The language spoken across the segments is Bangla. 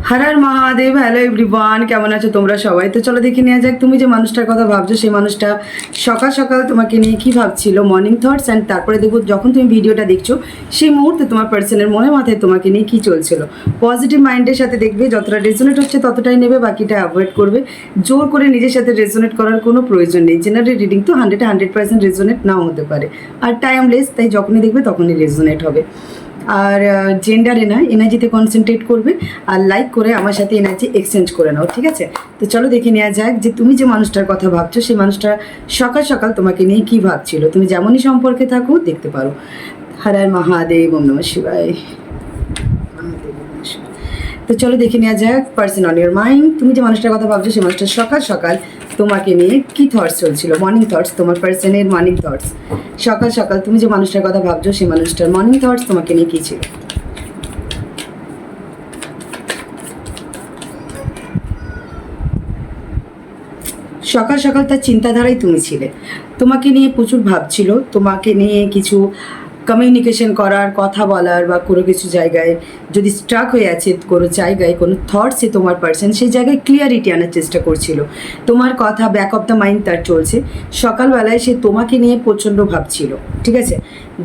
হর হর মহাদেব। হ্যালো এভরিওয়ান, কেমন আছো তোমরা সবাই? তো চলো দেখে নেওয়া যাক তুমি যে মানুষটার কথা ভাবছো সেই মানুষটা সকাল সকাল তোমাকে নিয়ে কী ভাবছিল, মর্নিং থটস। অ্যান্ড তারপরে দেখো যখন তুমি ভিডিওটা দেখছো সেই মুহূর্তে তোমার পার্সনের মনে মাথায় তোমাকে নিয়ে কী চলছিল। পজিটিভ মাইন্ডের সাথে দেখবে, যতটা রেজোনেট হচ্ছে ততটাই নেবে, বাকিটা অ্যাভয়েড করবে। জোর করে নিজের সাথে রেজোনেট করার কোনো প্রয়োজন নেই। জেনারেল রিডিং তো 100% রেজোনেট নাও হতে পারে, আর টাইমলেস, তাই যখনই দেখবে তখনই রেজোনেট হবে। আর জেন্ডারে না, এনার্জিতে কনসেন্ট্রেট করবে আর লাইক করে আমার সাথে এনার্জি এক্সচেঞ্জ করে নাও, ঠিক আছে? তো চলো দেখে নেওয়া যাক যে তুমি যে মানুষটার কথা ভাবছো সেই মানুষটা সকাল সকাল তোমাকে নিয়ে কী ভাবছিল। তুমি যেমনই সম্পর্কে থাকো দেখতে পারো। হর হর মহাদেব, ওম নমঃ শিবায়। তো চলো দেখে নেওয়া যাক পার্সন অন ইয়োর মাইন্ড। তুমি যে মানুষটার কথা ভাবছো সেই মানুষটা সকাল সকাল তোমাকে নিয়ে কী থটস চলছিল, মর্নিং থটস, তোমার পার্সনের মর্নিং থটস। সকাল সকাল তুমি যে মানুষটার কথা ভাবছো সেই মানুষটার মর্নিং থটস তোমাকে নিয়ে কী ছিল। সকাল সকাল তার চিন্তাধারাই তুমি ছিলে, তোমাকে নিয়ে প্রচুর ভাবছিল, তোমাকে নিয়ে কিছু কমিউনিকেশন করার, কথা বলার বা কোনো কিছু জায়গায় যদি স্ট্রাক হয়ে আছে কোনো জায়গায়, কোনো থটসে তোমার পার্সন সেই জায়গায় ক্লিয়ারিটি আনার চেষ্টা করছিল। তোমার কথা ব্যাক অফ দ্য মাইন্ড তার চলছে। সকালবেলায় সে তোমাকে নিয়ে প্রচণ্ড ভাবছিল, ঠিক আছে?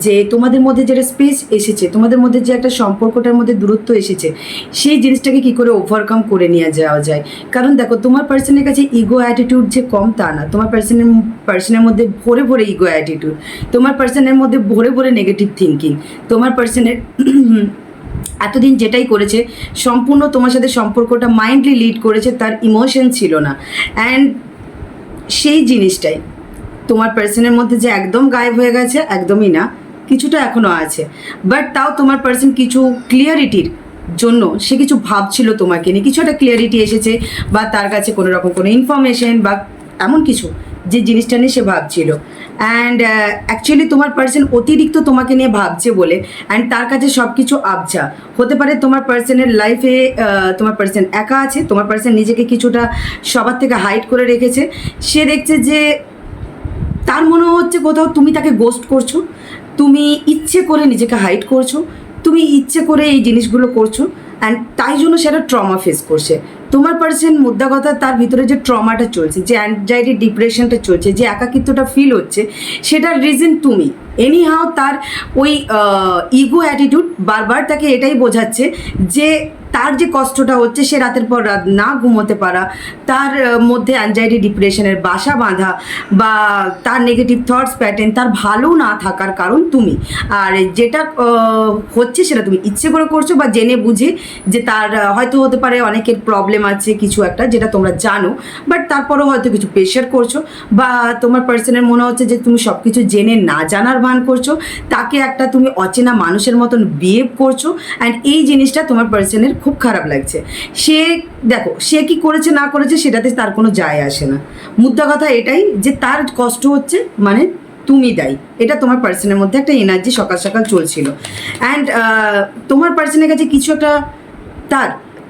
যে তোমাদের মধ্যে যেটা স্পেস এসেছে, তোমাদের মধ্যে যে একটা সম্পর্কটার মধ্যে দূরত্ব এসেছে, সেই জিনিসটাকে কী করে ওভারকাম করে নিয়ে যাওয়া যায়। কারণ দেখো তোমার পার্সনের কাছে ইগো অ্যাটিটিউড যে কম তা না, তোমার পার্সনের মধ্যে ভরে ভরে ইগো অ্যাটিটিউড, তোমার পার্সনের মধ্যে ভরে ভরে নেগেটিভ থিঙ্কিং। তোমার পার্সনের এতদিন যেটাই করেছে সম্পূর্ণ তোমার সাথে সম্পর্কটা মাইন্ডলি লিড করেছে, তার ইমোশন ছিল না। অ্যান্ড সেই জিনিসটাই তোমার পার্সনের মধ্যে যে একদম গায়েব হয়ে গেছে, একদমই না, কিছুটা এখনও আছে। বাট তাও তোমার পার্সন কিছু ক্লিয়ারিটির জন্য সে কিছু ভাবছিল তোমাকে নিয়ে, কিছু একটা ক্লিয়ারিটি এসেছে বা তার কাছে কোনো রকম কোনো ইনফরমেশন বা এমন কিছু যে জিনিসটা নিয়ে সে ভাবছিল। অ্যান্ড অ্যাকচুয়ালি তোমার পার্সন অতিরিক্ত তোমাকে নিয়ে ভাবছে বলে, অ্যান্ড তার কাছে সব কিছু আবছা হতে পারে। তোমার পার্সনের লাইফে তোমার পার্সন একা আছে, তোমার পার্সন নিজেকে কিছুটা সবার থেকে হাইড করে রেখেছে। সে দেখছে যে তার মনে হচ্ছে কোথাও তুমি তাকে গোস্ট করছো, তুমি ইচ্ছে করে নিজেকে হাইড করছো, তুমি ইচ্ছে করে এই জিনিসগুলো করছো। অ্যান্ড তাই জন্য সেটা ট্রমা ফেস করছে। তোমার পার্সন মুদ্রা কথা, তার ভিতরে যে ট্রমাটা চলছে, যে অ্যাংজাইটি ডিপ্রেশনটা চলছে, যে একাকিত্বটা ফিল হচ্ছে, সেটার রিজন তুমি। এনিহাও তার ওই ইগো অ্যাটিটিউড বারবার তাকে এটাই বোঝাচ্ছে যে তার যে কষ্টটা হচ্ছে, সে রাতের পর রাত না ঘুমোতে পারা, তার মধ্যে অ্যাংজাইটি ডিপ্রেশনের বাসা বাঁধা বা তার নেগেটিভ থটস প্যাটার্ন, তার ভালো না থাকার কারণ তুমি। আর যেটা হচ্ছে সেটা তুমি ইচ্ছে করে করছো বা জেনে বুঝে, যে তার হয়তো হতে পারে অনেকের প্রবলেম আছে কিছু একটা যেটা তোমরা জানো, বাট তারপরেও হয়তো কিছু প্রেশার করছো, বা তোমার পার্সনের মনে হচ্ছে যে তুমি সব কিছু জেনে না জানার ভান করছো, তাকে একটা তুমি অচেনা মানুষের মতন বিহেভ করছো। অ্যান্ড এই জিনিসটা তোমার পার্সনের খুব খারাপ লাগছে। সে দেখো সে কি করেছে না করেছে সেটাতে তার কোনো যায় আসে না। মুদ্রা কথা এটাই যে তার কষ্ট হচ্ছে মানে তুমি দায়ী। এটা তোমার পার্সনের মধ্যে একটা এনার্জি সকাল সকাল চলছিল। অ্যান্ড তোমার পার্সনের কাছে কিছু একটা তার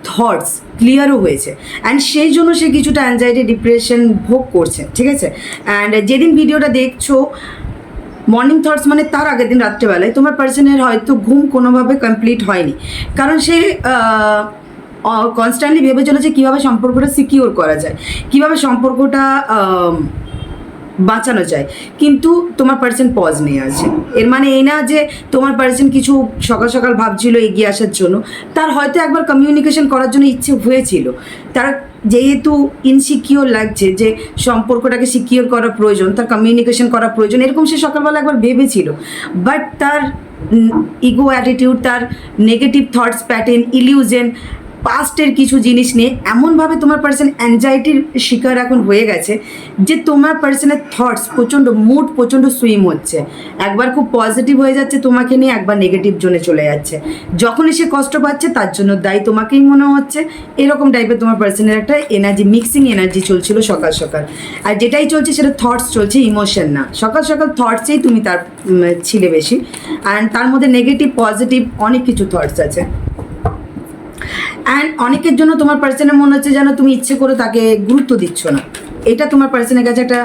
থটস ক্লিয়ারও হয়েছে, অ্যান্ড সেই জন্য সে কিছুটা অ্যাংজাইটি ডিপ্রেশন ভোগ করছে, ঠিক আছে? অ্যান্ড যেদিন ভিডিওটা দেখছো মর্নিং থটস মানে তার আগের দিন রাত্রেবেলায় তোমার পার্সনের হয়তো ঘুম কোনোভাবে কমপ্লিট হয়নি, কারণ সে কনস্ট্যান্টলি ভেবে চলেছে কীভাবে সম্পর্কটা সিকিওর করা যায়, কীভাবে সম্পর্কটা বাঁচানো যায়। কিন্তু তোমার পার্সন পজ নিয়ে আছে। এর মানে এই না যে তোমার পার্সন কিছু সকাল সকাল ভাবছিল এগিয়ে আসার জন্য, তার হয়তো একবার কমিউনিকেশন করার জন্য ইচ্ছে হয়েছিল। তার যেহেতু ইনসিকিওর লাগছে, যে সম্পর্কটাকে সিকিওর করা প্রয়োজন, তার কমিউনিকেশন করা প্রয়োজন, এরকম সে সকালবেলা একবার ভেবেছিল। বাট তার ইগো অ্যাটিটিউড, তার নেগেটিভ থটস প্যাটার্ন, ইলিউশন, পাস্টের কিছু জিনিস নিয়ে এমনভাবে তোমার পার্সন অ্যাংজাইটির শিকার এখন হয়ে গেছে যে তোমার পার্সনের থটস প্রচণ্ড, মুড প্রচণ্ড সুইং হচ্ছে। একবার খুব পজিটিভ হয়ে যাচ্ছে তোমাকে নিয়ে, একবার নেগেটিভ জোনে চলে যাচ্ছে। যখনই সে কষ্ট পাচ্ছে তার জন্য দায়ী তোমাকেই মনে হচ্ছে। এরকম টাইপের তোমার পার্সনের একটা এনার্জি, মিক্সিং এনার্জি চলছিল সকাল সকাল। আর যেটাই চলছে সেটা থটস চলছে, ইমোশন না। সকাল সকাল থটসেই তুমি তার ছিলে বেশি, অ্যান্ড তার মধ্যে নেগেটিভ পজিটিভ অনেক কিছু থটস আছে। অ্যান্ড অনেকের জন্য তোমার পার্সনের মনে হচ্ছে যেন তুমি ইচ্ছে করে তাকে গুরুত্ব দিচ্ছ না। এটা তোমার পার্সনের কাছে একটা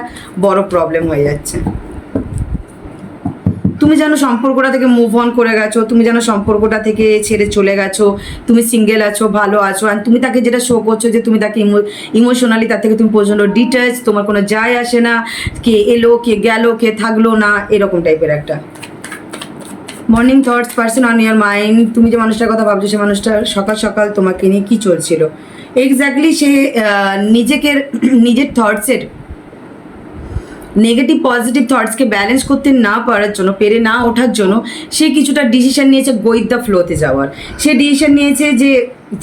বড় প্রবলেম হয়ে যাচ্ছে। তুমি যেন সম্পর্কটা থেকে মুভ অন করে গেছো, তুমি যেন সম্পর্কটা থেকে ছেড়ে চলে গেছো, তুমি সিঙ্গেল আছো, ভালো আছো, আর তুমি তাকে যেটা শো করছো যে তুমি তাকে ইমোশনালি তার থেকে তুমি প্রচণ্ড ডিটাচ, তোমার কোনো যায় আসে না, কে এলো কে গেল কে থাকলো না, এরকম টাইপের একটা morning thoughts person on year mind. তুমি যে মানুষটার কথা ভাবছো সে মানুষটা সকাল সকাল তোমাকে নিয়ে কী চলছিল এক্স্যাক্টলি, সে নিজের থটসের নেগেটিভ পজিটিভ থটসকে ব্যালেন্স করতে না পারার জন্য, পেরে না ওঠার জন্য সে কিছুটা ডিসিশন নিয়েছে উইথ দ্য ফ্লোতে যাওয়ার। সে ডিসিশন নিয়েছে যে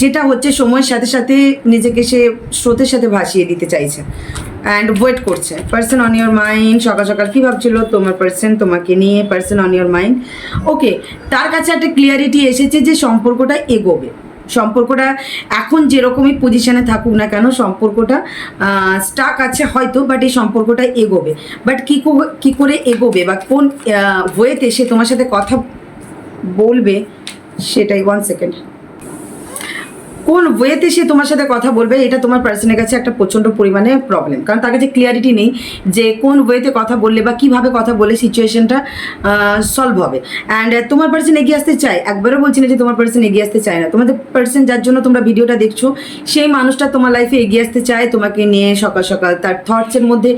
যেটা হচ্ছে সময়ের সাথে সাথে নিজেকে সে স্রোতের সাথে ভাসিয়ে দিতে চাইছে অ্যান্ড ওয়েট করছে। পার্সন অন ইয়োর মাইন্ড সকাল সকাল কী ভাবছিল তোমার পার্সন তোমাকে নিয়ে, পার্সন অন ইয়োর মাইন্ড। ওকে, তার কাছে একটা ক্লিয়ারিটি এসেছে যে সম্পর্কটা এগোবে, সম্পর্কটা এখন যেরকমই পজিশনে থাকুক না কেন সম্পর্কটা স্টাক আছে হয়তো, বাট এই সম্পর্কটা এগোবে। বাট কী করে এগোবে বা কোন ওয়েতে সে তোমার সাথে কথা বলবে সেটাই, 1 সেকেন্ড, কোন ওয়েতে সে তোমার সাথে কথা বলবে এটা তোমার পার্সনের কাছে একটা প্রচণ্ড পরিমাণে প্রবলেম, কারণ তার কাছে ক্লিয়ারিটি নেই যে কোন ওয়েতে কথা বললে বা কীভাবে কথা বললে সিচুয়েশনটা সলভ হবে। অ্যান্ড তোমার পার্সন এগিয়ে আসতে চায়, একবারও বলছি না যে তোমার পার্সন এগিয়ে আসতে চায় না, তোমাদের পার্সন যার জন্য তোমরা ভিডিওটা দেখছো সেই মানুষটা তোমার লাইফে এগিয়ে আসতে চায় তোমাকে নিয়ে সকাল সকাল। তার থটসের মধ্যে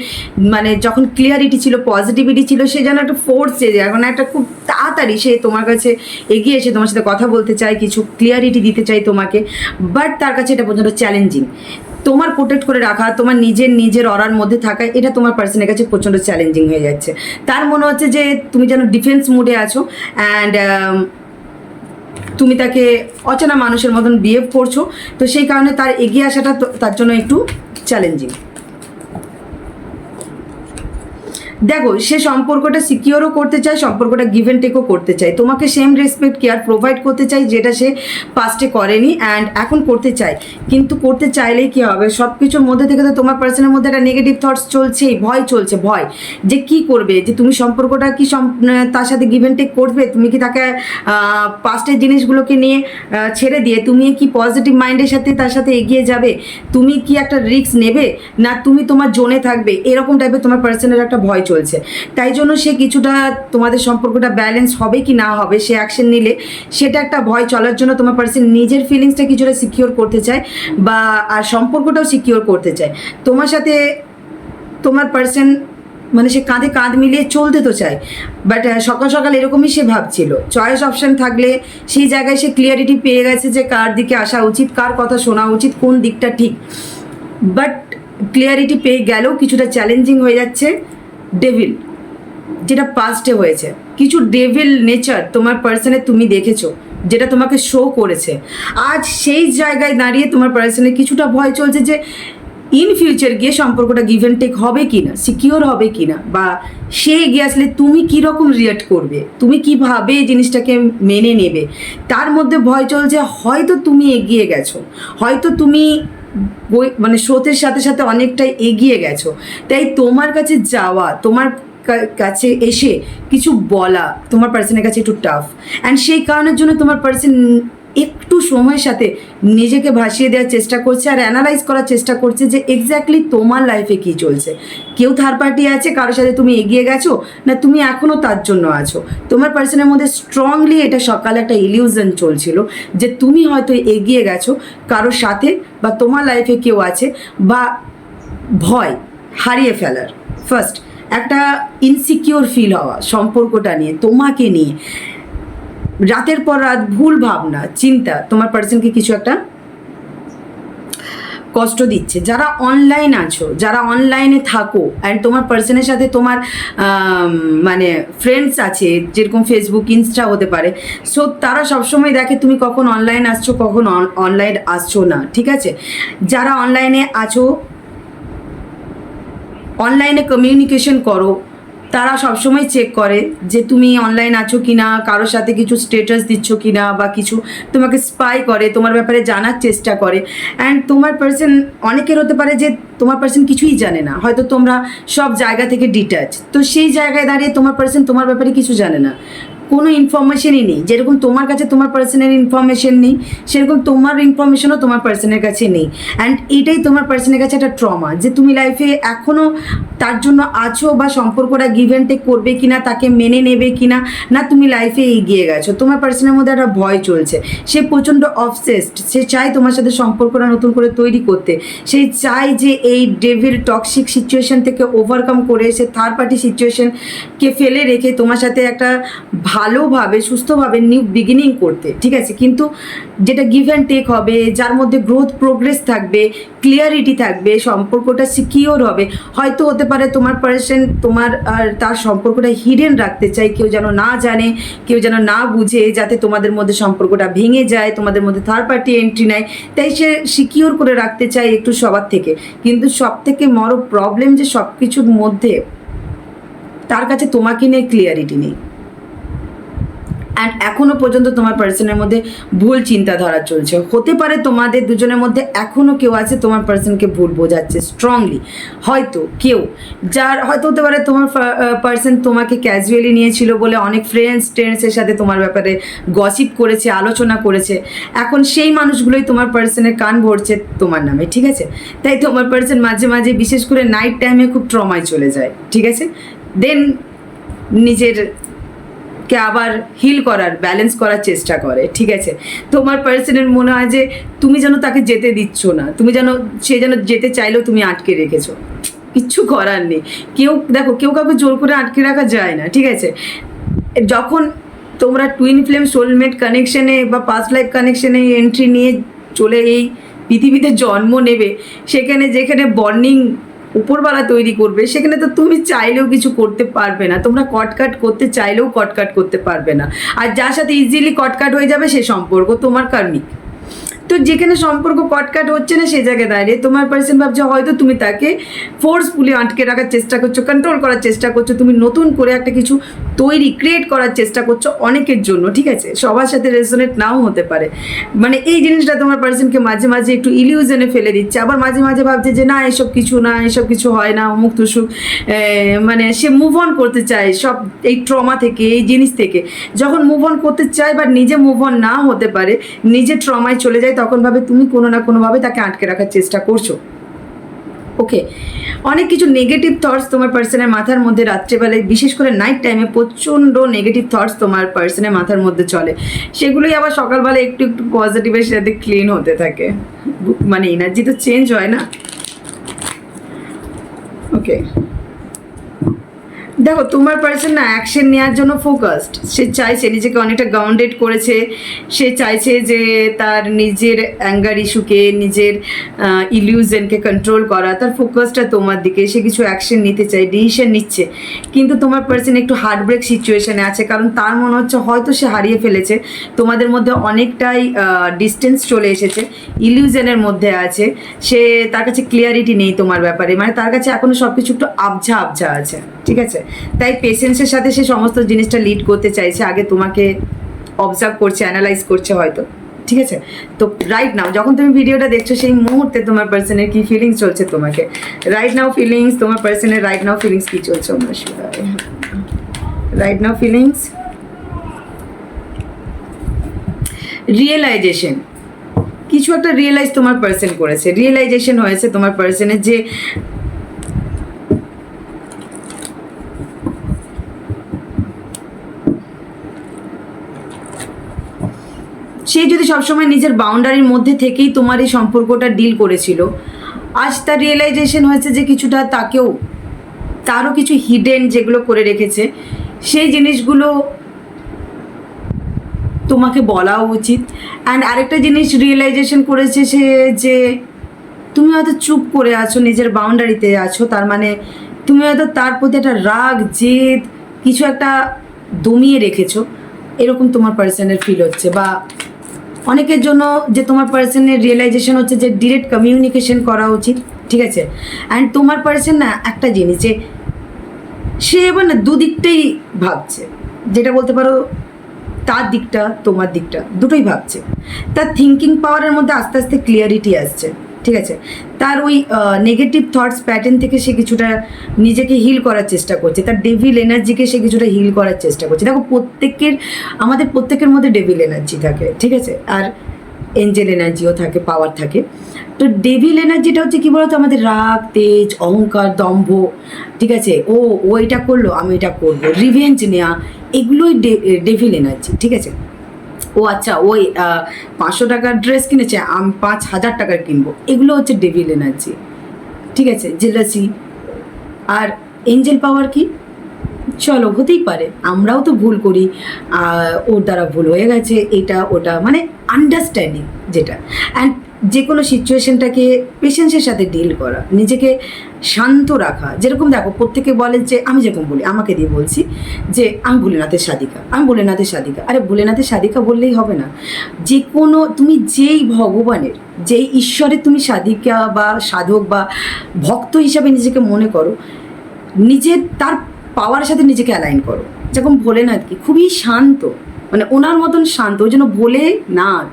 মানে যখন ক্লিয়ারিটি ছিল, পজিটিভিটি ছিল, সে যেন একটা ফোর্সে এখন একটা খুব তাড়াতাড়ি সে তোমার কাছে এগিয়ে এসে তোমার সাথে কথা বলতে চায়, কিছু ক্লিয়ারিটি দিতে চায় তোমাকে, বাট তার কাছে এটা পর্যন্ত চ্যালেঞ্জিং। তোমার প্রোটেক্ট করে রাখা, তোমার নিজের অরার মধ্যে থাকা, এটা তোমার পার্সনের কাছে প্রচণ্ড চ্যালেঞ্জিং হয়ে যাচ্ছে। তার মনে হচ্ছে যে তুমি যেন ডিফেন্স মুডে আছো অ্যান্ড তুমি তাকে অচেনা মানুষের মতন বিহেভ করছো, তো সেই কারণে তার এগিয়ে আসাটা তার জন্য একটু চ্যালেঞ্জিং। দেখো, সে সম্পর্কটা সিকিওরও করতে চায়, সম্পর্কটা গিভ অ্যান্ড টেকও করতে চায়, তোমাকে সেম রেসপেক্ট কেয়ার প্রোভাইড করতে চায় যেটা সে পাস্টে করেনি অ্যান্ড এখন করতে চায়। কিন্তু করতে চাইলেই কী হবে, সব কিছুর মধ্যে থেকে তো তোমার পার্সনের মধ্যে একটা নেগেটিভ থটস চলছেই, ভয় চলছে, ভয় যে কি করবে, যে তুমি সম্পর্কটা কি তার সাথে গিভ অ্যান্ড টেক করবে, তুমি কি তাকে পাস্টের জিনিসগুলোকে নিয়ে ছেড়ে দিয়ে তুমি কি পজিটিভ মাইন্ডের সাথে তার সাথে এগিয়ে যাবে, তুমি কি একটা রিস্ক নেবে না তুমি তোমার জোনে থাকবে, এরকম টাইপের তোমার পার্সনের একটা ভয় চলছে। তাই জন্য সে কিছুটা তোমাদের সম্পর্কটা ব্যালেন্স হবে কি না হবে, সে অ্যাকশন নিলে সেটা একটা ভয় চলার জন্য তোমার পার্সন নিজের ফিলিংসটা কিছুটা সিকিওর করতে চায় বা আর সম্পর্কটাও সিকিওর করতে চায় তোমার সাথে। তোমার পার্সন মানে সে কাঁধে কাঁধ মিলিয়ে চলতে তো চায়, বাট সকাল সকাল এরকমই সে ভাবছিল। চয়েস অপশান থাকলে সেই জায়গায় সে ক্লিয়ারিটি পেয়ে গেছে যে কার দিকে আসা উচিত, কার কথা শোনা উচিত, কোন দিকটা ঠিক, বাট ক্লিয়ারিটি পেয়ে গেলেও কিছুটা চ্যালেঞ্জিং হয়ে যাচ্ছে। ডেভিল, যেটা পাস্টে হয়েছে, কিছু ডেভিল নেচার তোমার পার্সনে তুমি দেখেছো যেটা তোমাকে শো করেছে। আজ সেই জায়গায় দাঁড়িয়ে তোমার পার্সনে কিছুটা ভয় চলছে যে ইন ফিউচার গিয়ে সম্পর্কটা গিভ অ্যান্ড টেক হবে কি না, সিকিওর হবে কি না, বা সে এগিয়ে আসলে তুমি কীরকম রিয়াক্ট করবে, তুমি কীভাবে এই জিনিসটাকে মেনে নেবে, তার মধ্যে ভয় চলছে। হয়তো তুমি এগিয়ে গেছো, হয়তো তুমি মানে স্রোতের সাথে সাথে অনেকটাই এগিয়ে গেছো, তাই তোমার কাছে যাওয়া, তোমার কাছে এসে কিছু বলা তোমার পার্সনের কাছে একটু টাফ। অ্যান্ড সেই কারণের জন্য তোমার পার্সন একটু সময়ের সাথে নিজেকে ভাসিয়ে দেওয়ার চেষ্টা করছে আর অ্যানালাইজ করার চেষ্টা করছে যে এক্স্যাক্টলি তোমার লাইফে কী চলছে। কেউ থার্ড পার্টি আছে, কারোর সাথে তুমি এগিয়ে গেছো না তুমি এখনও তার জন্য আছো। তোমার পার্সনের মধ্যে স্ট্রংলি এটা সকালে একটা ইলিউশন চলছিল যে তুমি হয়তো এগিয়ে গেছো কারোর সাথে, বা তোমার লাইফে কেউ আছে, বা ভয় হারিয়ে ফেলার, ফার্স্ট একটা ইনসিকিওর ফিল হওয়া সম্পর্কটা নিয়ে, তোমাকে নিয়ে রাতের পর রাত ভুল ভাবনা চিন্তা তোমার পার্সনকে কিছু একটা কষ্ট দিচ্ছে। যারা অনলাইন আছো, যারা অনলাইনে থাকো অ্যান্ড তোমার পার্সনের সাথে তোমার মানে ফ্রেন্ডস আছে, যেরকম ফেসবুক ইনস্টা হতে পারে, সো তারা সবসময় দেখে তুমি কখন অনলাইন আসছো কখন অনলাইন আসছো না, ঠিক আছে। যারা অনলাইনে আছো, অনলাইনে কমিউনিকেশন করো, তারা সবসময় চেক করে যে তুমি অনলাইন আছো কি না, কারোর সাথে কিছু স্টেটাস দিচ্ছ কি না, বা কিছু তোমাকে স্পাই করে, তোমার ব্যাপারে জানার চেষ্টা করে। অ্যান্ড তোমার পার্সন, অনেকের হতে পারে যে তোমার পার্সন কিছুই জানে না, হয়তো তোমরা সব জায়গা থেকে ডিট্যাচ, তো সেই জায়গায় দাঁড়িয়ে তোমার পার্সন তোমার ব্যাপারে কিছু জানে না, কোনো ইনফরমেশনই নেই। যেরকম তোমার কাছে তোমার পার্সনের ইনফরমেশন নেই, সেরকম তোমার ইনফরমেশনও তোমার পার্সনের কাছে নেই। অ্যান্ড এটাই তোমার পার্সনের কাছে একটা ট্রমা, যে তুমি লাইফে এখনও তার জন্য আছো, বা সম্পর্কটা গিভ অ্যান্ড টেক করবে কিনা, তাকে মেনে নেবে কিনা, না তুমি লাইফে এগিয়ে গেছো। তোমার পার্সনের মধ্যে একটা ভয় চলছে, সে প্রচণ্ড অবসেসড, সে চায় তোমার সাথে সম্পর্কটা নতুন করে তৈরি করতে, সে চায় যে এই ডেভিল টক্সিক সিচুয়েশন থেকে ওভারকাম করে সে থার্ড পার্টি সিচুয়েশনকে ফেলে রেখে তোমার সাথে একটা ভালোভাবে সুস্থভাবে নিউ বিগিনিং করতে, ঠিক আছে। কিন্তু যেটা গিভ অ্যান্ড টেক হবে, যার মধ্যে গ্রোথ প্রোগ্রেস থাকবে, ক্লিয়ারিটি থাকবে, সম্পর্কটা সিকিওর হবে। হয়তো হতে পারে তোমার পার্সন তোমার আর তার সম্পর্কটা হিডেন রাখতে চাই, কেউ যেন না জানে, কেউ যেন না বুঝে, যাতে তোমাদের মধ্যে সম্পর্কটা ভেঙে যায়, তোমাদের মধ্যে থার্ড পার্টি এন্ট্রি নেয়, তাই সে সিকিওর করে রাখতে চায় একটু সবার থেকে। কিন্তু সব থেকে বড় প্রবলেম যে সব কিছুর মধ্যে তার কাছে তোমাকে নিয়ে ক্লিয়ারিটি নেই। অ্যান্ড এখনও পর্যন্ত তোমার পার্সনের মধ্যে ভুল চিন্তাধারা চলছে। হতে পারে তোমাদের দুজনের মধ্যে এখনও কেউ আছে তোমার পার্সনকে ভুল বোঝাচ্ছে স্ট্রংলি। হয়তো কেউ, যার হয়তো হতে পারে তোমার পার্সন তোমাকে ক্যাজুয়ালি নিয়েছিল বলে অনেক ফ্রেন্ডসের সাথে তোমার ব্যাপারে গসিপ করেছে, আলোচনা করেছে। এখন সেই মানুষগুলোই তোমার পার্সনের কান ভরছে তোমার নামে, ঠিক আছে। তাই তোমার পার্সন মাঝে মাঝে, বিশেষ করে নাইট টাইমে, খুব ট্রমায় চলে যায়, ঠিক আছে। দেন নিজের কে আবার হিল করার, ব্যালেন্স করার চেষ্টা করে, ঠিক আছে। তোমার পার্সনের মনে হয় যে তুমি যেন তাকে যেতে দিচ্ছ না, তুমি যেন, সে যেন যেতে চাইলেও তুমি আটকে রেখেছো। কিচ্ছু করার নেই। কেউ দেখো, কেউ কাউকে জোর করে আটকে রাখা যায় না, ঠিক আছে। যখন তোমরা টুইন ফ্লেম সোলমেট কানেকশনে বা পাস্ট লাইফ কানেকশনে এন্ট্রি নিয়ে চলে এই পৃথিবীতে জন্ম নেবে, সেখানে যেখানে বন্ডিং উপরওয়ালা তৈরি করবে, সেখানে তো তুমি চাইলেও কিছু করতে পারবে না। তোমরা কটকাট করতে চাইলেও কটকাট করতে পারবে না। আর যার সাথে ইজিলি কটকাট হয়ে যাবে সে সম্পর্ক তোমার কার্মিক। তো যেখানে সম্পর্ক কটকাট হচ্ছে না, সে জায়গায় দাঁড়িয়ে তোমার পার্সন ভাবছে হয়তো তুমি তাকে ফোর্সফুলি আটকে রাখার চেষ্টা করছো, কন্ট্রোল করার চেষ্টা করছো, তুমি নতুন করে একটা কিছু ক্রিয়েট করার চেষ্টা করছো অনেকের জন্য, ঠিক আছে। সবার সাথে রেজোনেট নাও হতে পারে। মানে এই জিনিসটা তোমার পার্সনকে মাঝে মাঝে একটু ইলিউশনে ফেলে দিচ্ছে। আবার মাঝে মাঝে ভাবছে যে না, এসব কিছু না, এসব কিছু হয় না, অমুক তুসুক। মানে সে মুভ অন করতে চায় সব এই ট্রমা থেকে, এই জিনিস থেকে। যখন মুভ অন করতে চায় বা নিজে মুভ অন না হতে পারে, নিজে ট্রমায় চলে যায়, তখন ভাবে তুমি কোনো না কোনোভাবে তাকে আটকে রাখার চেষ্টা করছো। ওকে, অনেক কিছু নেগেটিভ থটস তোমার পার্সনের মাথার মধ্যে রাত্রেবেলায়, বিশেষ করে নাইট টাইমে প্রচণ্ড নেগেটিভ থটস তোমার পার্সনের মাথার মধ্যে চলে। সেগুলোই আবার সকালবেলা একটু একটু পজিটিভের সাথে ক্লিন হতে থাকে। মানে এনার্জি তো চেঞ্জ হয় না। ওকে, দেখো তোমার পার্সন না অ্যাকশন নেওয়ার জন্য ফোকাসড। সে চাইছে, নিজেকে অনেকটা গ্রাউন্ডেড করেছে। সে চাইছে যে তার নিজের অ্যাঙ্গার ইস্যুকে, নিজের ইলিউশনকে কন্ট্রোল করা। তার ফোকাসটা তোমার দিকে, সে কিছু অ্যাকশন নিতে চায়, ডিসিশন নিচ্ছে। কিন্তু তোমার পার্সন একটু হার্টব্রেক সিচুয়েশনে আছে, কারণ তার মনে হচ্ছে হয়তো সে হারিয়ে ফেলেছে। তোমাদের মধ্যে অনেকটাই ডিস্টেন্স চলে এসেছে, ইলিউশনের মধ্যে আছে সে। তার কাছে ক্লিয়ারিটি নেই তোমার ব্যাপারে, মানে তার কাছে এখনও সব কিছু একটু আবঝা আবঝা আছে, ঠিক আছে। তাই পেশেন্সের সাথে সে সমস্ত জিনিসটা লিড করতে চাইছে। আগে তোমাকে অবজার্ভ করছে, অ্যানালাইজ করছে হয়তো, ঠিক আছে। তো রাইট নাও যখন তুমি ভিডিওটা দেখছো, সেই মুহূর্তে তোমার পার্সনের কি ফিলিংস চলছে তোমাকে, রাইট নাও ফিলিংস, তোমার পার্সনের রাইট নাও ফিলিংস কি চলছে, রাইট নাও ফিলিংস। রিয়েলাইজেশন, কিছু একটা রিয়েলাইজ তোমার পার্সন করেছে, রিয়েলাইজেশন হয়েছে তোমার পার্সনের যে সে যদি সবসময় নিজের বাউন্ডারির মধ্যে থেকেই তোমার এই সম্পর্কটা ডিল করেছিল, আজ তার রিয়েলাইজেশন হয়েছে যে কিছুটা তারও কিছু হিডেন যেগুলো করে রেখেছে, সেই জিনিসগুলো তোমাকে বলা উচিত। অ্যান্ড আরেকটা জিনিস রিয়েলাইজেশন করেছে সে, যে তুমি হয়তো চুপ করে আছো, নিজের বাউন্ডারিতে আছো, তার মানে তুমি হয়তো তার প্রতি একটা রাগ, জেদ, কিছু একটা দমিয়ে রেখেছো, এরকম তোমার পার্সনের ফিল হচ্ছে। বা অনেকের জন্য যে তোমার পার্সনের রিয়েলাইজেশন হচ্ছে যে ডিরেক্ট কমিউনিকেশন করা উচিত, ঠিক আছে। অ্যান্ড তোমার পার্সন না একটা জিনিস, যে সে এবার না দুদিকটাই ভাবছে, যেটা বলতে পারো তার দিকটা তোমার দিকটা দুটোই ভাবছে। তার থিঙ্কিং পাওয়ারের মধ্যে আস্তে আস্তে ক্লিয়ারিটি আসছে, ঠিক আছে, তার ওই নেগেটিভ থটস প্যাটার্ন থেকে সে কিছুটা নিজেকে হিল করার চেষ্টা করছে, তার ডেভিল এনার্জিকে সে কিছুটা হিল করার চেষ্টা করছে। দেখো আমাদের প্রত্যেকের মধ্যে ডেভিল এনার্জি থাকে, ঠিক আছে, আর এঞ্জেল এনার্জিও থাকে, পাওয়ার থাকে। তো ডেভিল এনার্জিটা হচ্ছে কী বলতো, আমাদের রাগ, তেজ, অহংকার, দম্ভ, ঠিক আছে, ও এটা করলো আমি এটা করবো, রিভেঞ্জ নেওয়া, এগুলোই ডেভিল এনার্জি, ঠিক আছে। ও আচ্ছা, ওই 500 টাকার ড্রেস কিনেছে, আমি 5000 টাকার কিনবো, এগুলো হচ্ছে ডেভিল এনার্জি, ঠিক আছে, জেলাসি। আর এঞ্জেল পাওয়ার কি, চলো হতেই পারে, আমরাও তো ভুল করি, ওর দ্বারা ভুল হয়ে গেছে, এটা ওটা, মানে আন্ডারস্ট্যান্ডিং যেটা, অ্যান্ড যে কোনো সিচুয়েশনটাকে পেশেন্সের সাথে ডিল করা, নিজেকে শান্ত রাখা। যেরকম দেখো, প্রত্যেকে বলে যে, আমি যেরকম বলি, আমাকে দিয়ে বলছি যে আমি ভোলেনাথের সাধিকা, আমি ভোলেনাথের সাধিকা। আরে ভোলেনাথের সাধিকা বললেই হবে না, যে কোনো তুমি যেই ভগবানের, যেই ঈশ্বরের তুমি সাধিকা বা সাধক বা ভক্ত হিসাবে নিজেকে মনে করো, নিজের তার পাওয়ারের সাথে নিজেকে অ্যালাইন করো। যেরকম ভোলেনাথ কি খুবই শান্ত, মানে ওনার মতন শান্ত, ওই জন্য ভোলেনাথ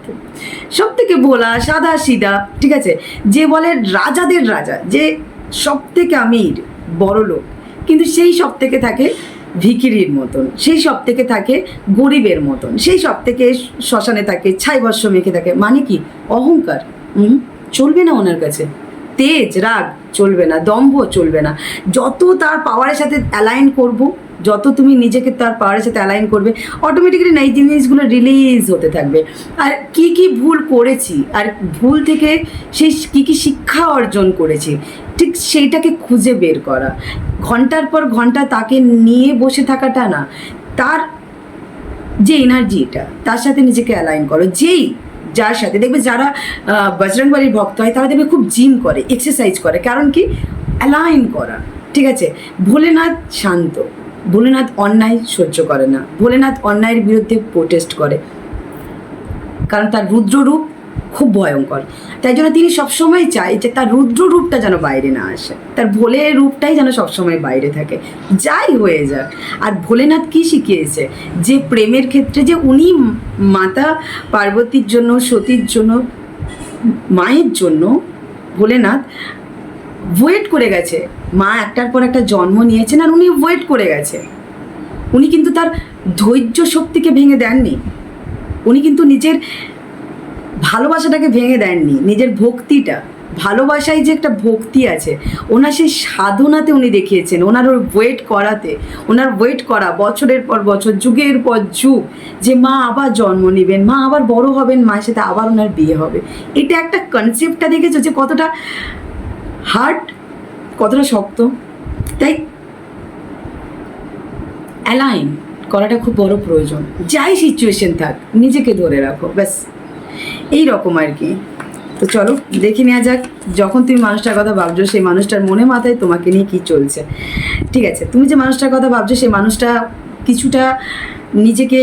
সব থেকে ভোলা, সাদা সিধা, ঠিক আছে, যে বলে রাজাদের রাজা, যে সব থেকে আমির বড় লোক, কিন্তু সেই সব থেকে থাকে ভিখিরির মতন, সেই সব থেকে থাকে গরিবের মতন, সেই সব থেকে শ্মশানে থাকে, ছাই ভস্য মেখে থাকে। মানে কি, অহংকার চলবে না ওনার কাছে, তেজ রাগ চলবে না, দম্ভ চলবে না। যত তার পাওয়ারের সাথে অ্যালাইন করব, যত তুমি নিজেকে তার পাওয়ারের সাথে অ্যালাইন করবে, অটোমেটিক্যালি না এই জিনিসগুলো রিলিজ হতে থাকবে। আর কি কি ভুল করেছি, আর ভুল থেকে সেই কি কি শিক্ষা অর্জন করেছি, ঠিক সেইটাকে খুঁজে বের করা। ঘন্টার পর ঘন্টা তাকে নিয়ে বসে থাকাটা না, তার যে এনার্জিটা, তার সাথে নিজেকে অ্যালাইন করো। যার সাথে দেখবে, যারা বজরংবলীর ভক্ত হয়, তারা দেখবে খুব জিম করে, এক্সারসাইজ করে, কারণ কি, অ্যালাইন করা, ঠিক আছে। ভোলেনাথ শান্ত, ভোলেনাথ অন্যায় সহ্য করে না, ভোলেনাথ অন্যায়ের বিরুদ্ধে প্রোটেস্ট করে, কারণ তার রুদ্ররূপ খুব ভয়ঙ্কর। তাই জন্য তিনি সবসময় চায় যে তার রুদ্র রূপটা যেন বাইরে না আসে, তার ভোলের রূপটাই যেন সবসময় বাইরে থাকে, যাই হয়ে যাক। আর ভোলেনাথ কি শিখিয়েছে, যে প্রেমের ক্ষেত্রে যে উনি মাতা পার্বতীর জন্য, সতীর জন্য, মায়ের জন্য ভোলেনাথ ওয়েট করে গেছে। মা একটার পর একটা জন্ম নিয়েছেন, আর উনি ওয়েট করে গেছে। উনি কিন্তু তার ধৈর্য শক্তিকে ভেঙে দেননি, উনি কিন্তু নিজের ভালোবাসাটাকে ভেঙে দেননি, নিজের ভক্তিটা, ভালোবাসায় যে একটা ভক্তি আছে, ওনার সেই সাধনাতে উনি দেখিয়েছেন, ওনার ওয়েট করাতে, ওনার ওয়েট করা বছরের পর বছর, যুগের পর যুগ, যে মা আবার জন্ম নেবেন, মা আবার বড় হবেন, মায়ের সাথে আবার ওনার বিয়ে হবে। এটা একটা কনসেপ্টটা দেখেছো যে কতটা হার্ট, কতটা শক্ত। তাই অ্যালাইন করাটা খুব বড় প্রয়োজন, যাই সিচুয়েশন থাক, নিজেকে ধরে রাখো, ব্যাস এই রকম আর কি। তো চলো দেখে নেওয়া যাক, যখন তুমি মানুষটার কথা ভাবছো, সেই মানুষটার মনে মাথায় তোমাকে নিয়ে কী চলছে। ঠিক আছে, তুমি যে মানুষটার কথা ভাবছো, সেই মানুষটা কিছুটা নিজেকে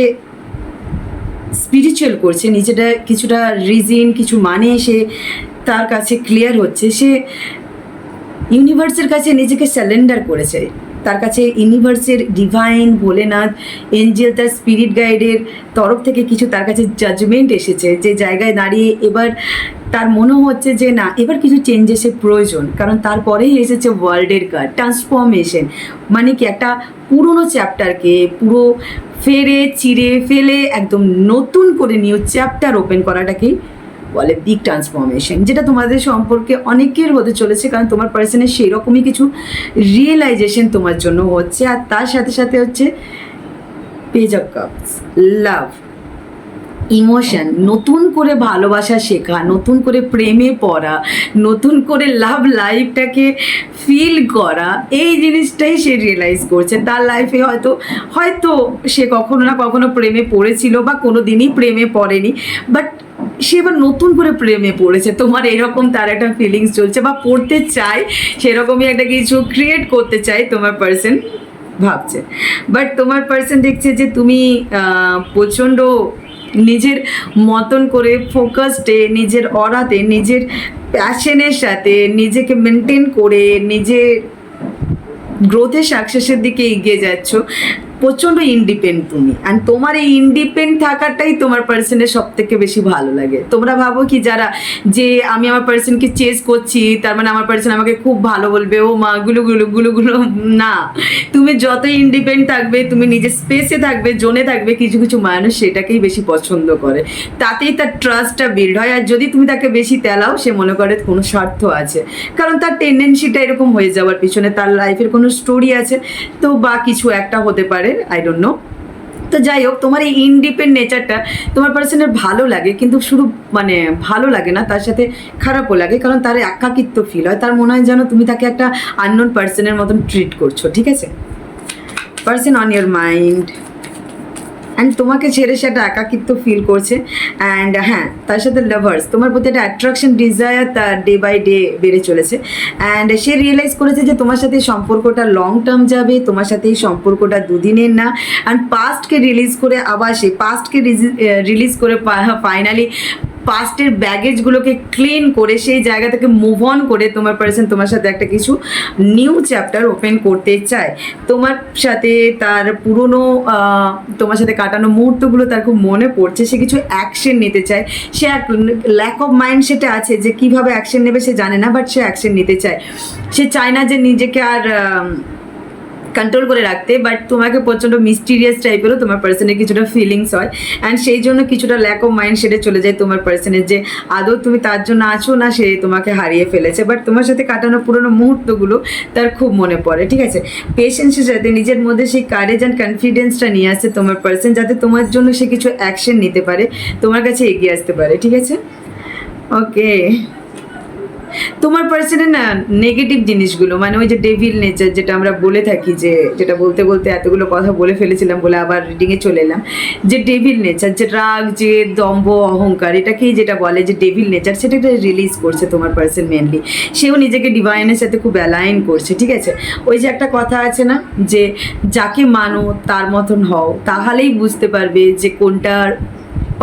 স্পিরিচুয়াল করছে, নিজেটা কিছুটা রিজন, কিছু মানে সে তার কাছে ক্লিয়ার হচ্ছে, সে ইউনিভার্সের কাছে নিজেকে স্যালেন্ডার করেছে, তার কাছে ইউনিভার্সের ডিভাইন, ভোলেনাথ, এঞ্জেল, তার স্পিরিট গাইডের তরফ থেকে কিছু তার কাছে জাজমেন্ট এসেছে, যে জায়গায় দাঁড়িয়ে এবার তার মনে হচ্ছে যে না, এবার কিছু চেঞ্জেসের প্রয়োজন। কারণ তারপরেই এসেছে ওয়ার্ল্ডের কার্ড, ট্রান্সফরমেশন। মানে কি, একটা পুরনো চ্যাপ্টারকে পুরো চিরে ফেলে একদম নতুন করে নিউ চ্যাপ্টার ওপেন করাটাকেই বলে বিগ ট্রান্সফরমেশন, যেটা তোমাদের সম্পর্কে অনেকের হতে চলেছে, কারণ তোমার পার্সনের সেই রকমই কিছু রিয়েলাইজেশন তোমার জন্য হচ্ছে। আর তার সাথে সাথে হচ্ছে page of cups, love, emotion, নতুন করে ভালোবাসা শেখা, নতুন করে প্রেমে পড়া, নতুন করে লাভ লাইফটাকে ফিল করা, এই জিনিসটাই সে রিয়েলাইজ করছে। তার লাইফে হয়তো সে কখনো না কখনো প্রেমে পড়েছিল, বা কোনো দিনই প্রেমে পড়েনি, বাট সে এবার নতুন করে প্রেমে পড়েছে। তোমার এরকম তার একটা ফিলিংস চলছে, বা পড়তে চায়, সেরকমই একটা কিছু ক্রিয়েট করতে চায় তোমার পার্সন ভাবছে। বাট তোমার পার্সন দেখছে যে তুমি প্রচণ্ড নিজের মতন করে ফোকাসডে, নিজের অরাতে, নিজের প্যাশনের সাথে নিজেকে মেনটেন করে নিজের গ্রোথের সাকসেসের দিকে এগিয়ে যাচ্ছ। প্রচণ্ড ইন্ডিপেন্ডেন্ট তুমি, অ্যান্ড তোমার এই ইন্ডিপেন্ডেন্ট থাকাটাই তোমার পার্সনের সব থেকে বেশি ভালো লাগে। তোমরা ভাবো কি যারা যে আমি আমার পার্সনকে চেস করছি তার মানে আমার পার্সন আমাকে খুব ভালো বলবে, ও মা গুলো গুলো গুলো গুলো, না। তুমি যত ইন্ডিপেন্ডেন্ট থাকবে, তুমি নিজের স্পেসে থাকবে, জোনে থাকবে, কিছু কিছু মানুষ সেটাকেই বেশি পছন্দ করে, তাতেই তার ট্রাস্টটা বিল্ড হয়। আর যদি তুমি তাকে বেশি তেলাও, সে মনে করে কোনো স্বার্থ আছে, কারণ তার টেন্ডেন্সিটা এরকম হয়ে যাওয়ার পিছনে তার লাইফের কোনো স্টোরি আছে, তো বা কিছু একটা হতে পারে, আই ডোন্ট নো। তো যাই হোক, তোমার এই ইন্ডিপেন্ডেন্ট নেচারটা তোমার পার্সনের ভালো লাগে, কিন্তু শুধু মানে ভালো লাগে না, তার সাথে খারাপও লাগে, কারণ তার একাকিত্ব ফিল হয়, তার মনে হয় যেন তুমি তাকে একটা আননোন পার্সনের মতন ট্রিট করছো, ঠিক আছে। Person on your mind, and তোমাকে ছেড়ে সেটা একাকিত্ব ফিল করছে। অ্যান্ড হ্যাঁ, তার সাথে লাভার্স, তোমার প্রতি একটা অ্যাট্রাকশন ডিজায়ার তার ডে বাই ডে বেড়ে চলেছে। অ্যান্ড সে রিয়েলাইজ করেছে যে তোমার সাথে এই সম্পর্কটা লং টার্ম যাবে, তোমার সাথে এই সম্পর্কটা দুদিনের না। অ্যান্ড পাস্টকে রিলিজ করে, আবার সেই পাস্টকে রিলিজ করে ফাইনালি পাস্টের ব্যাগেজগুলোকে ক্লিন করে সেই জায়গা থেকে মুভ অন করে তোমার পার্সন তোমার সাথে একটা কিছু নিউ চ্যাপ্টার ওপেন করতে চায়। তোমার সাথে তার পুরনো তোমার সাথে কাটানো মুহূর্তগুলো তার খুব মনে পড়ছে, সে কিছু অ্যাকশন নিতে চায়। সে এক ল্যাক অফ মাইন্ড সেটা আছে যে কীভাবে অ্যাকশন নেবে সে জানে না, বাট সে অ্যাকশন নিতে চায়। সে চায় না যে নিজেকে আর কন্ট্রোল করে রাখতে, বাট তোমাকে প্রচণ্ড মিস্টিরিয়াস টাইপেরও তোমার পার্সনের কিছুটা ফিলিংস হয়। অ্যান্ড সেই জন্য কিছুটা ল্যাক অফ মাইন্ড সেটা চলে যায় তোমার পার্সনের, যে আদৌ তুমি তার জন্য আছো না সে তোমাকে হারিয়ে ফেলেছে। বাট তোমার সাথে কাটানো পুরোনো মুহূর্তগুলো তার খুব মনে পড়ে, ঠিক আছে। পেশেন্সের সাথে নিজের মধ্যে সেই কারেজ অ্যান্ড কনফিডেন্সটা নিয়ে আসছে তোমার পার্সন, যাতে তোমার জন্য সে কিছু অ্যাকশন নিতে পারে, তোমার কাছে এগিয়ে আসতে পারে, ঠিক আছে। ওকে, তোমার পার্সনের না নেগেটিভ জিনিসগুলো, মানে ওই যে ডেভিল নেচার যেটা আমরা বলে থাকি, যে যেটা বলতে বলতে এতগুলো কথা বলে ফেলেছিলাম বলে আবার রিডিংয়ে চলে এলাম, যে ডেভিল নেচার, যে রাগ, যে দম্ভ, অহংকার, এটাকেই যেটা বলে যে ডেভিল নেচার, সেটাকে রিলিজ করছে তোমার পার্সন মেনলি। সেও নিজেকে ডিভাইনের সাথে খুব অ্যালাইন করছে, ঠিক আছে। ওই যে একটা কথা আছে না, যে যাকে মানো তার মতন হও, তাহলেই বুঝতে পারবে যে কোনটার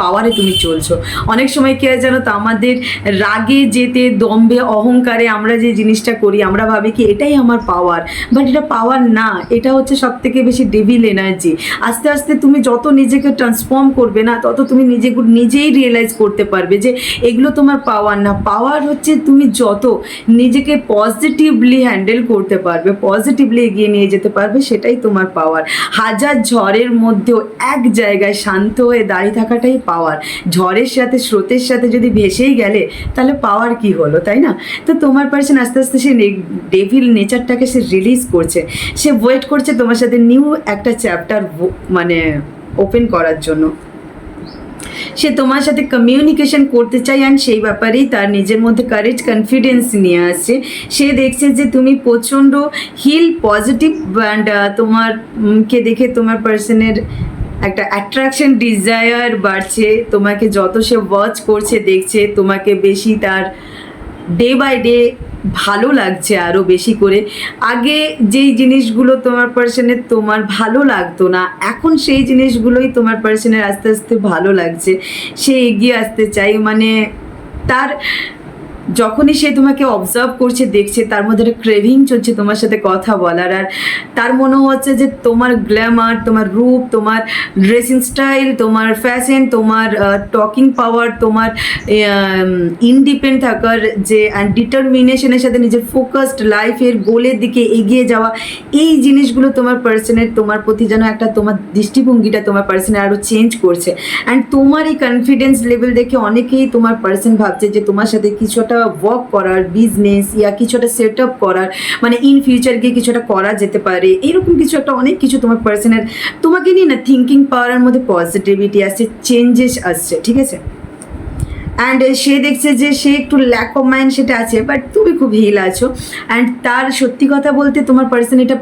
পাওয়ারে তুমি চলছো। অনেক সময় কি হয় জানো তো, আমাদের রাগে, যেতে, দম্ভে, অহংকারে আমরা যে জিনিসটা করি, আমরা ভাবি কি এটাই আমার পাওয়ার, বাট এটা পাওয়ার না, এটা হচ্ছে সব থেকে বেশি ডেভিল এনার্জি। আস্তে আস্তে তুমি যত নিজেকে ট্রান্সফর্ম করবে না, তত তুমি নিজেই রিয়েলাইজ করতে পারবে যে এগুলো তোমার পাওয়ার না। পাওয়ার হচ্ছে তুমি যত নিজেকে পজিটিভলি হ্যান্ডেল করতে পারবে, পজিটিভলি এগিয়ে নিয়ে যেতে পারবে, সেটাই তোমার পাওয়ার। হাজার ঝড়ের মধ্যেও এক জায়গায় শান্ত হয়ে দাঁড়িয়ে থাকাটাই পাওয়ার। ঝড়ের সাথে, স্রোতের সাথে যদি ভেসেই গেলে, তাহলে পাওয়ার কি হলো, তাই না? তো তোমার পার্সন আস্তে আস্তে সে ডেভিল নেচারটাকে সে রিলিজ করছে, সে ওয়েট করছে তোমার সাথে নিউ একটা চ্যাপ্টার মানে ওপেন করার জন্য। সে তোমার সাথে কমিউনিকেশন করতে চায়, অ্যান্ড সেই ব্যাপারেই তার নিজের মধ্যে কারেজ, কনফিডেন্স নিয়ে আসছে। সে দেখছে যে তুমি প্রচণ্ড হিল, পজিটিভ, অ্যান্ড তোমার কে দেখে তোমার পার্সনের একটা অ্যাট্রাকশন, ডিজায়ার বাড়ছে। তোমাকে যত সে ওয়াচ করছে, দেখছে, তোমাকে বেশি তার ডে বাই ডে ভালো লাগছে আরও বেশি করে। আগে যেই জিনিসগুলো তোমার পার্সনের তোমার ভালো লাগতো না, এখন সেই জিনিসগুলোই তোমার পার্সনের আস্তে আস্তে ভালো লাগছে। সে এগিয়ে আসতে চাই, মানে তার যখনই সে তোমাকে অবজার্ভ করছে, দেখছে, তার মধ্যে একটা ক্রেভিং চলছে তোমার সাথে কথা বলার। আর তার মনে হচ্ছে যে তোমার গ্ল্যামার, তোমার রূপ, তোমার ড্রেসিং স্টাইল, তোমার ফ্যাশন, তোমার টকিং পাওয়ার, তোমার ইন্ডিপেন্ডেন্ট থাকার যে ডিটারমিনেশনের সাথে নিজের ফোকাসড লাইফের গোলের দিকে এগিয়ে যাওয়া, এই জিনিসগুলো তোমার পার্সনের তোমার প্রতি যেন একটা তোমার দৃষ্টিভঙ্গিটা তোমার পার্সনের আরও চেঞ্জ করছে। অ্যান্ড তোমার এই কনফিডেন্স লেভেল দেখে অনেকেই তোমার পার্সন ভাবছে যে তোমার সাথে কিছুটা ওয়ার্ক করার, বিজনেস ইয়া কিছুটা সেট আপ করার, মানে ইন ফিউচার গিয়ে কিছুটা করা যেতে পারে, এরকম কিছু একটা অনেক কিছু তোমার পার্সনের তোমাকে নিয়ে না থিঙ্কিং পাওয়ারের মধ্যে পজিটিভিটি আসছে, চেঞ্জেস আসছে, ঠিক আছে। অ্যান্ড সে দেখছে যে সে একটু ল্যাক অফ মাইন্ড সেটা আছে, বাট তুমি খুব হিল আছো। অ্যান্ড তার সত্যি কথা বলতে তোমার পার্সন এটা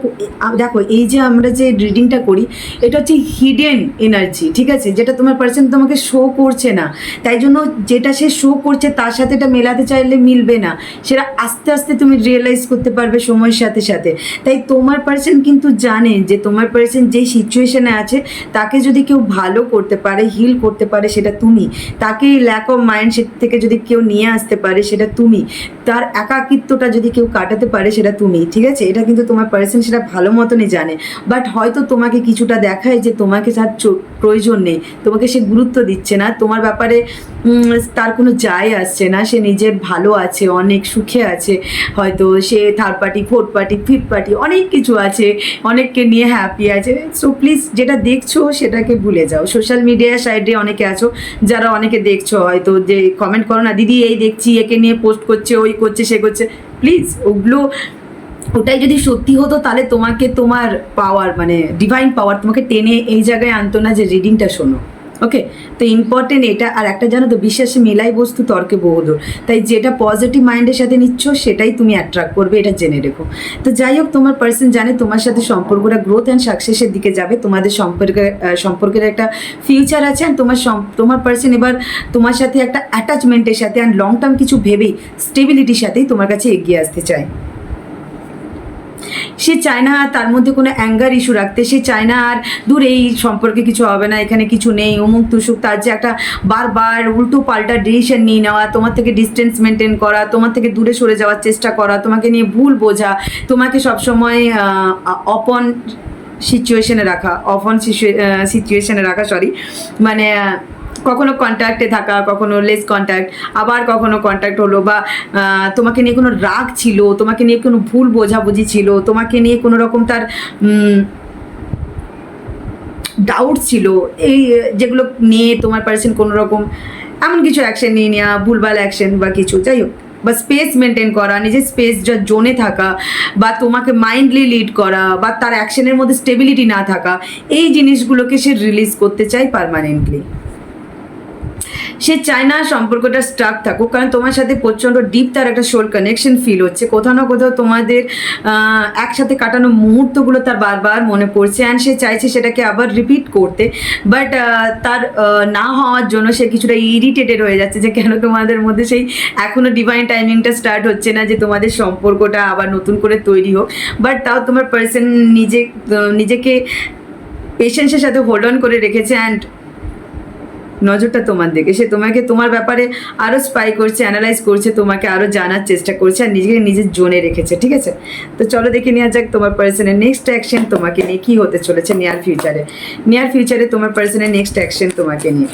দেখো, এই যে আমরা যে রিডিংটা করি, এটা হচ্ছে হিডেন এনার্জি, ঠিক আছে, যেটা তোমার পার্সন তোমাকে শো করছে না। তাই জন্য যেটা সে শো করছে তার সাথে এটা মেলাতে চাইলে মিলবে না, সেটা আস্তে আস্তে তুমি রিয়েলাইজ করতে পারবে সময়ের সাথে সাথে। তাই তোমার পার্সন কিন্তু জানে যে তোমার পার্সন যেই সিচুয়েশনে আছে, তাকে যদি কেউ ভালো করতে পারে, হিল করতে পারে, সেটা তুমি। তাকে ল্যাক অফ মাইন্ড সেট থেকে যদি কেউ নিয়ে আসতে পারে, সেটা তুমি। তার একাকিত্বটা যদি কেউ কাটাতে পারে সেটা তুমি, ঠিক আছে? এটা কিন্তু তোমার পার্সন সেটা ভালো মতনই জানে, বাট হয়তো তোমাকে কিছুটা দেখায় যে তোমাকে তার প্রয়োজন নেই, তোমাকে সে গুরুত্ব দিচ্ছে না, তোমার ব্যাপারে তার কোনো যায় আসছে না, সে নিজের ভালো আছে, অনেক সুখে আছে, হয়তো সে third party, fourth party, fifth party, অনেক কিছু আছে, অনেককে নিয়ে হ্যাপি আছে। সো প্লিজ যেটা দেখছো সেটাকে ভুলে যাও। সোশ্যাল মিডিয়া সাইডে অনেকে আছো যারা অনেকে দেখছো, হয়তো যে কমেন্ট করো না, দিদি এই দেখছি একে নিয়ে পোস্ট করছে, ওই করছে, সে করছে, প্লিজ ওগুলো, ওটাই যদি সত্যি হতো তাহলে তোমাকে তোমার পাওয়ার মানে ডিভাইন পাওয়ার তোমাকে টেনে এই জায়গায় আনতো না যে রিডিংটা শোনো। ওকে, তো ইম্পর্টেন্ট এটা। আর একটা জানো তো, বিশ্বাসে মেলাই বস্তু তর্কে বহুদূর, তাই যেটা পজিটিভ মাইন্ডের সাথে নিচ্ছ সেটাই তুমি অ্যাট্রাক্ট করবে, এটা জেনে রেখো। তো যাই হোক, তোমার পার্সন জানে তোমার সাথে সম্পর্কটা গ্রোথ অ্যান্ড সাকসেসের দিকে যাবে, তোমাদের সম্পর্কের একটা ফিউচার আছে, অ্যান্ড তোমার পার্সন এবার তোমার সাথে একটা অ্যাটাচমেন্টের সাথে অ্যান্ড লং টার্ম কিছু ভেবেই স্টেবিলিটির সাথেই তোমার কাছে এগিয়ে আসতে চায়। সে চায় না তার মধ্যে কোনো অ্যাঙ্গার ইস্যু রাখতে, সে চায় না আর দূর এই সম্পর্কে কিছু হবে না, এখানে কিছু নেই, অমুক তুসুক, তার যে একটা বারবার উল্টো পাল্টা ডিসিশন নিয়ে নেওয়া, তোমার থেকে ডিস্টেন্স মেনটেন করা, তোমার থেকে দূরে সরে যাওয়ার চেষ্টা করা, তোমাকে নিয়ে ভুল বোঝা, তোমাকে সবসময় অপন সিচুয়েশনে রাখা, সরি, মানে কখনো কন্ট্যাক্টে থাকা, কখনো লেস কন্ট্যাক্ট, আবার কখনো কন্ট্যাক্ট হলো, বা তোমাকে নিয়ে কোনো রাগ ছিল, তোমাকে নিয়ে কোনো ভুল বোঝাবুঝি ছিল, তোমাকে নিয়ে কোনো রকম তার ডাউট ছিল, এই যেগুলো নিয়ে তোমার পার্সন কোনো রকম এমন কিছু অ্যাকশন নিয়ে নেওয়া, ভুলভাল অ্যাকশন বা কিছু, যাই হোক, বা স্পেস মেনটেন করা, নিজের স্পেস যা জোনে থাকা, বা তোমাকে মাইন্ডলি লিড করা, বা তার অ্যাকশনের মধ্যে স্টেবিলিটি না থাকা, এই জিনিসগুলোকে সে রিলিজ করতে চায় পার্মানেন্টলি। সে চায় না সম্পর্কটা স্টাক থাকুক, কারণ তোমার সাথে প্রচণ্ড ডিপ তার একটা সোল কানেকশন ফিল হচ্ছে, কোথাও না কোথাও তোমাদের একসাথে কাটানো মুহূর্তগুলো তার বারবার মনে পড়ছে, অ্যান্ড সে চাইছে সেটাকে আবার রিপিট করতে, বাট তার না হওয়ার জন্য সে কিছুটা ইরিটেটেড হয়ে যাচ্ছে যে কেন তোমাদের মধ্যে সেই এখনও ডিভাইন টাইমিংটা স্টার্ট হচ্ছে না যে তোমাদের সম্পর্কটা আবার নতুন করে তৈরি হোক। বাট তাও তোমার পার্সন নিজেকে পেশেন্সের সাথে হোল্ড অন করে রেখেছে, অ্যান্ড নজরটা তোমার দিকে, সে তোমাকে তোমার ব্যাপারে আরও স্পাই করছে, অ্যানালাইজ করছে, তোমাকে আরও জানার চেষ্টা করছে, আর নিজেকে নিজের জোনে রেখেছে, ঠিক আছে? তো চলো দেখে নেওয়া যাক তোমার পার্সনের নেক্সট অ্যাকশন তোমাকে নিয়ে কী হতে চলেছে নিয়ার ফিউচারে তোমার পার্সনের নেক্সট অ্যাকশন তোমাকে নিয়ে।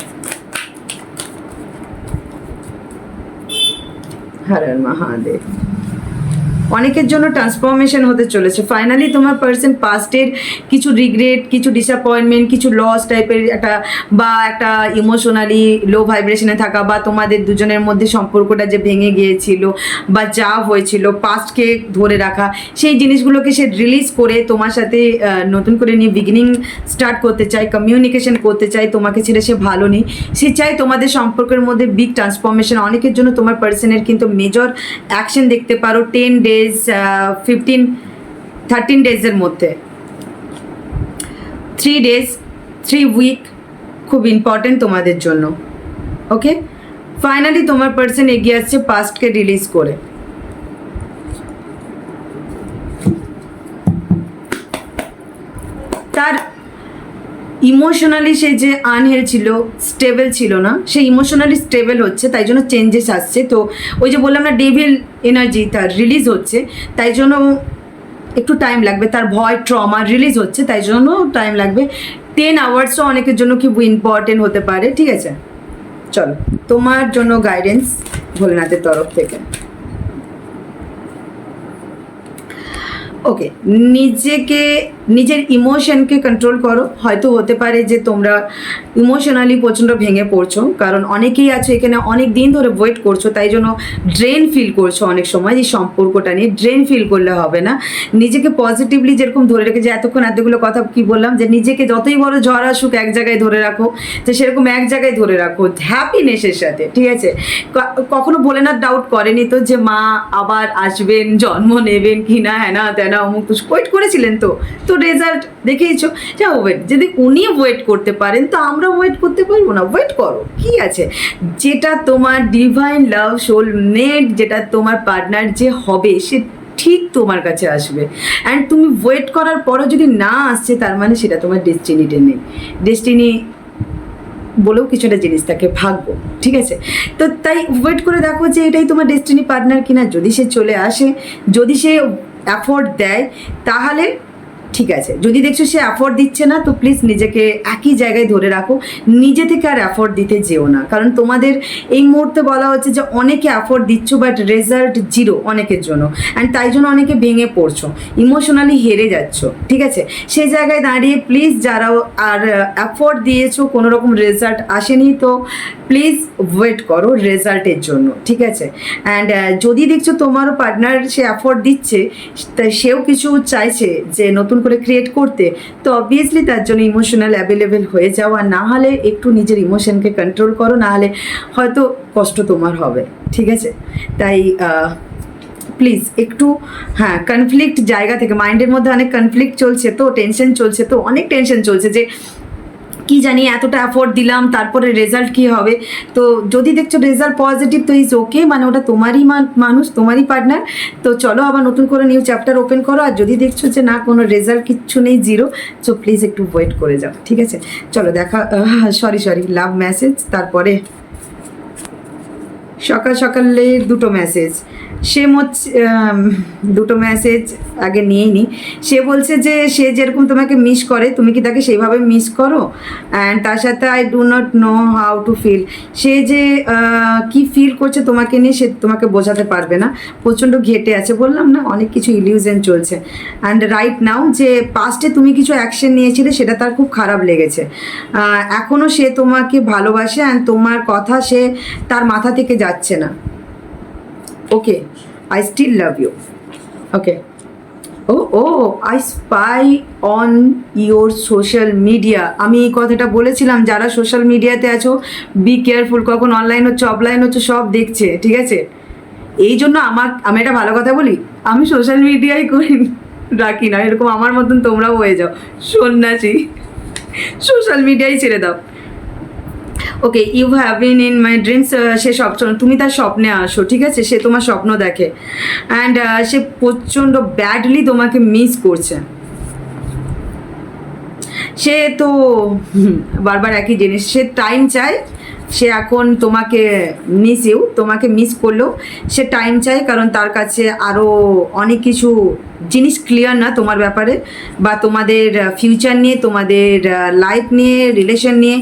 হর হর মহাদেব। অনেকের জন্য ট্রান্সফরমেশন হতে চলেছে ফাইনালি। তোমার পার্সন পাস্টের কিছু রিগ্রেট, কিছু ডিসঅ্যাপয়েন্টমেন্ট, কিছু লস টাইপের একটা ইমোশনালি লো ভাইব্রেশনে থাকা, বা তোমাদের দুজনের মধ্যে সম্পর্কটা যে ভেঙে গিয়েছিল বা যা হয়েছিল পাস্টকে ধরে রাখা, সেই জিনিসগুলোকে সে রিলিজ করে তোমার সাথে নতুন করে নিয়ে বিগিনিং স্টার্ট করতে চায়, কমিউনিকেশন করতে চায়। তোমাকে ছেড়ে সে ভালো নেই, সে চায় তোমাদের সম্পর্কের মধ্যে বিগ ট্রান্সফরমেশন। অনেকের জন্য তোমার পার্সনের কিন্তু মেজর অ্যাকশন দেখতে পারো 10 days 13 ডেজের মধ্যে, 3 days 3 উইক খুব ইম্পর্টেন্ট তোমাদের জন্য। ওকে, ফাইনালি তোমার পার্সন এগিয়ে আসছে পাস্টকে রিলিজ করে। তার ইমোশনালি সে যে আনহেল ছিল, স্টেবল ছিল না, সে ইমোশনালি স্টেবল হচ্ছে, তাই জন্য চেঞ্জেস আসছে। তো ওই যে বললাম না, ডেভিল এনার্জি তার রিলিজ হচ্ছে, তাই জন্য একটু টাইম লাগবে। তার ভয়, ট্রমা রিলিজ হচ্ছে, তাই জন্য টাইম লাগবে। 10 আওয়ার্সও অনেকের জন্য খুব ইম্পর্টেন্ট হতে পারে, ঠিক আছে? চলো তোমার জন্য গাইডেন্স ভোলেনাথের তরফ থেকে। ওকে, নিজের ইমোশনকে কন্ট্রোল করো। হয়তো হতে পারে যে তোমরা ইমোশনালি প্রচণ্ড ভেঙে পড়ছো, কারণ অনেকেই আছে এখানে অনেক দিন ধরে ওয়েট করছো, তাই জন্য ড্রেন ফিল করছো। অনেক সময় এই সম্পর্কটা নিয়ে ড্রেন ফিল করলে হবে না। নিজেকে পজিটিভলি যেরকম ধরে রেখে, যে এতক্ষণ এতগুলো কথা কি বললাম, যে নিজেকে যতই বড় ঝড় আসুক এক জায়গায় ধরে রাখো, তো সেরকম এক জায়গায় ধরে রাখো হ্যাপিনেসের সাথে, ঠিক আছে? কখনো ভোলেনাথ ডাউট করেনি তো যে মা আবার আসবেন, জন্ম নেবেন কি না, হ্যাঁ না তেনা অমুক ওয়েট করেছিলেন, তো রেজাল্ট দেখেইছো। যা ওয়েট, যদি উনি ওয়েট করতে পারেন তো আমরা ওয়েট করতে পারবো না? ওয়েট করো, কি আছে? যেটা তোমার ডিভাইন লাভ সোলমেট, যেটা তোমার পার্টনার যে হবে, সে ঠিক তোমার কাছে আসবে। অ্যান্ড তুমি ওয়েট করার পরও যদি না আসছে, তার মানে সেটা তোমার ডেস্টিনিতে নেই। ডেস্টিনি বলেও কিছু একটা জিনিস থাকে, ভাগ্য, ঠিক আছে? তো তাই ওয়েট করে দেখো যে এটাই তোমার ডেস্টিনি পার্টনার কিনা। যদি সে চলে আসে, যদি সে অ্যাফোর্ড দেয়, তাহলে ঠিক আছে। যদি দেখছো সে অ্যাফোর্ড দিচ্ছে না, তো প্লিজ নিজেকে একই জায়গায় ধরে রাখো, নিজে থেকে আর অ্যাফোর্ড দিতে যেও না। কারণ তোমাদের এই মুহূর্তে বলা হচ্ছে যে অনেকে অ্যাফোর্ড দিচ্ছ, বাট রেজাল্ট জিরো অনেকের জন্য, অ্যান্ড তাই জন্য অনেকে ভেঙে পড়ছো, ইমোশনালি হেরে যাচ্ছ, ঠিক আছে? সেই জায়গায় দাঁড়িয়ে প্লিজ যারা আর অ্যাফোর্ড দিয়েছো, কোনো রকম রেজাল্ট আসেনি, তো প্লিজ ওয়েট করো রেজাল্টের জন্য, ঠিক আছে? অ্যান্ড যদি দেখছো তোমারও পার্টনার সে অ্যাফোর্ড দিচ্ছে, তাই সেও কিছু চাইছে যে নতুন করে ক্রিয়েট করতে, তো অবভিয়াসলি তার জন্য ইমোশনাল অ্যাভেলেবেল হয়ে যাও। আর না হলে একটু নিজের ইমোশনকে কন্ট্রোল করো, না হলে হয়তো কষ্ট তোমার হবে, ঠিক আছে? তাই প্লিজ একটু, হ্যাঁ, কনফ্লিক্ট জায়গা থেকে, মাইন্ডের মধ্যে অনেক কনফ্লিক্ট চলছে, তো টেনশন চলছে, তো অনেক টেনশন চলছে যে কি জানি এতটা অ্যাফোর্ড দিলাম, তারপরে রেজাল্ট কি হবে। তো যদি দেখছো রেজাল্ট পজিটিভ, তো ইজ ওকে, মানে ওটা তোমারই মানুষ, তোমারই পার্টনার। তো চলো আবার নতুন করে নিউ চ্যাপ্টার ওপেন করো। আর যদি দেখছো যে না, কোনো রেজাল্ট কিচ্ছু নেই, জিরো, সো প্লিজ একটু ওয়েট করে যাও, ঠিক আছে? চলো দেখা, সরি লাভ মেসেজ, তারপরে সকাল সকালে দুটো মেসেজ। সে দুটো মেসেজ আগে নিয়ে নিই। সে বলছে যে সে যেরকম তোমাকে মিস করে, তুমি কি তাকে সেইভাবে মিস করো? অ্যান্ড তার সাথে I do not know how to feel. সে যে কি ফিল করছে তোমাকে নিয়ে, সে তোমাকে বোঝাতে পারবে না, প্রচণ্ড ঘেটে আছে, বললাম না অনেক কিছু ইলিউশন চলছে। অ্যান্ড রাইট নাও যে পাস্টে তুমি কিছু অ্যাকশন নিয়েছিলে, সেটা তার খুব খারাপ লেগেছে। এখনও সে তোমাকে ভালোবাসে, অ্যান্ড তোমার কথা সে তার মাথা থেকে যাচ্ছে না। ওকে, I still love you. Okay. I spy on your social media. আমি এই কথাটা বলেছিলাম, যারা সোশ্যাল মিডিয়াতে আছো বি কেয়ারফুল, কখন অনলাইন হচ্ছে অফলাইন হচ্ছে সব দেখছে, ঠিক আছে? এই জন্য আমি একটা ভালো কথা বলি, আমি সোশ্যাল মিডিয়ায় করি রাখি না, এরকম আমার মতন তোমরাও হয়ে যাও সন্ন্যাসী, সোশ্যাল মিডিয়ায় ছেড়ে দাও। Okay, you have been in my dreams. সে তুমি তার স্বপ্নে আসো, ঠিক আছে? সে তোমার স্বপ্ন দেখে, অ্যান্ড সে প্রচণ্ড ব্যাডলি তোমাকে মিস করছে। সে তো বারবার একই জিনিস, সে টাইম চায়। সে এখন তোমাকে তোমাকে মিস করলেও সে টাইম চায়, কারণ তার কাছে আরও অনেক কিছু জিনিস ক্লিয়ার না তোমার ব্যাপারে, বা তোমাদের ফিউচার নিয়ে, তোমাদের লাইফ নিয়ে, রিলেশন নিয়ে,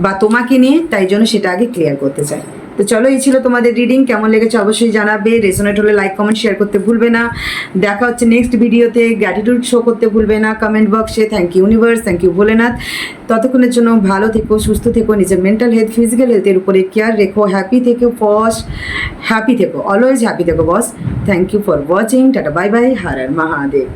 বা তোমাকে নিয়ে, তাই জন্য সেটা আগে ক্লিয়ার করতে চাই। তো চলো, এই ছিল তোমাদের রিডিং। কেমন লেগেছে অবশ্যই জানাবে। রেজোনেট হলে লাইক কমেন্ট শেয়ার করতে ভুলবে না। দেখা হচ্ছে নেক্সট ভিডিওতে। গ্র্যাটিটিউড শো করতে ভুলবে না কমেন্ট বক্সে। Thank you universe, thank you Bholenath. ততক্ষণের জন্য ভালো থেকো, সুস্থ থেকো, নিজের মেন্টাল হেলথ, ফিজিক্যাল হেলথের উপরে কেয়ার রেখো, হ্যাপি থেকো, হ্যাপি থেকো, অলওয়েজ হ্যাপি থেকো boss. Thank you for watching. Tata, bye bye, Har Har Mahadev.